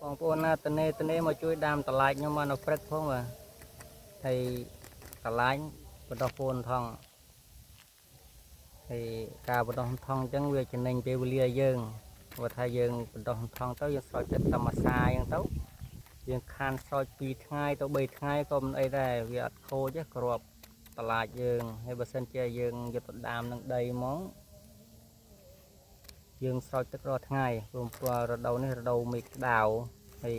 បងប្អូនណាតនេមកជួយដាំតឡាចខ្ញុំមកនៅព្រឹកផងបាទហើយតឡាចបដោះពូនថងហើយការបដោះថងអញ្ចឹងវាចំណេញពេលវេលាយើងបើថាយើងបដោះថងទៅយើងស្រោចចិត្តធម្មសាអញ្ចឹងទៅយើងខានស្រោច2ថ្ងៃទៅ3ថ្ងៃក៏មិនអីដែរវាអត់ខូចទេគ្រាប់តឡាចយើងហើយបើសិនជាយើងយកទៅដាំនឹងដីហ្មងយើងស្រោចទឹករាល់ថ្ងៃព្រោះរដូវនេះរដូវមេឃក្តៅហើយ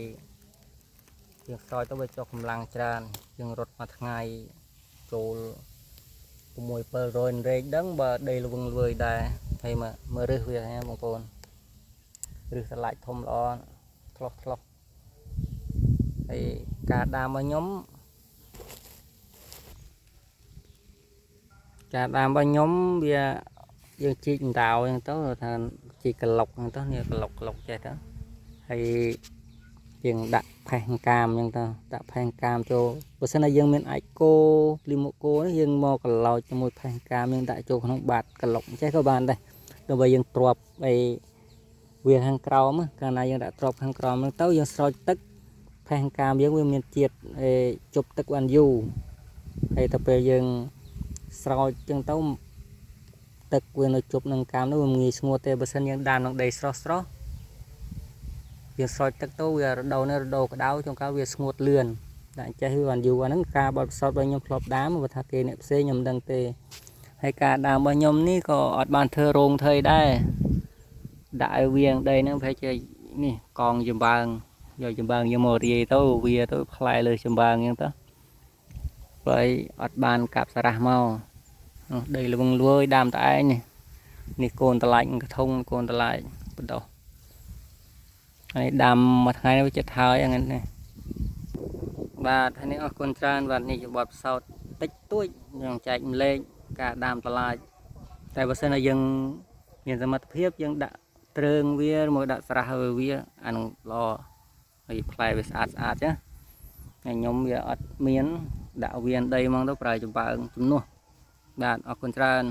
យើងស្រោចទៅវាចុះកម្លាំងច្រើនយើងរត់មួយថ្ងៃចូល6-700រែកដឹងបើដីល្វឹងល្វើយដែរហើយមើលរឹសវាណាបងប្អូនរឹសស្លាច់ធំល្អឆ្លោះហើយការដាំរបស់ខ្ញុំវាយើងជីកដៅអញ្ចឹងទៅថាជីកក្លុកអញ្ចឹងទៅនេះក្លុកចេះទៅហើយយើងដាក់ផេះកាមអញ្ចឹងទៅដាក់ផេះកាមចូលបើសិនណាយើងមានអាចគោលីមុខគោនេះយើងមកក្លោចជាមួយផេះកាមយើងដាក់ចូលក្នុងបាតក្លុកចេះក៏បានដែរដើម្បីយើងទ្រាប់អីវាខាងក្រោមកាលណាយើងដាក់ទ្រាប់ខាងក្រោមហ្នឹងទៅយើងស្រោចទឹកផេះកាមយើងវាមានជាតិជប់ទឹកបានយូរហើយទៅពេលយើងស្រោចអញ្ចឹងទៅទឹកវានៅជប់នឹងកាមនោះវាងាយស្ងួតទេបើសិនយើងដាំក្នុងដីស្រស់យើងស្រោចទឹកទៅវារដូវនេះរដូវក្តៅចុងក្រោយវាស្ងួតលឿនដាក់ចេះវាបានយូរអាហ្នឹងការបត់សោតរបស់ខ្ញុំធ្លាប់ដាំបើថាគេអ្នកផ្សេងខ្ញុំមិនដឹងទេហើយការដាំរបស់ខ្ញុំនេះក៏អត់បានធ្វើរោងថៃដែរដាក់ឲ្យវាងដីហ្នឹងប្រហែលជានេះកងចំបើងយកចំបើងយកមករាយទៅវាទៅផ្លែលើចំបើងអញ្ចឹងទៅព្រោះអត់បានកាប់សារ៉ាស់មកដីល្វឹងល្វើយដាំតែឯងនេះកូនតឡាច់កធុងកូនតឡាច់បដោះហើយដាំមួយថ្ងៃនេះវាចិត្តហើយហ្នឹងនេះបាទហើយនេះអរគុណច្រើនបាទនេះជាបទពិសោធន៍តិចតួចយើងចែកម្លែកការដាំតឡាច់តែបើសិនជាយើងមានសមត្ថភាពយើងដាក់ទ្រើងវាមកដាក់ស្រះឲ្យវាអានឹងល្អហើយផ្លែវាស្អាតចាហើយខ្ញុំវាអត់មានដាក់វាដីហ្មងទៅប្រើចំបើងជំនួសបាទអរគុណច្រើន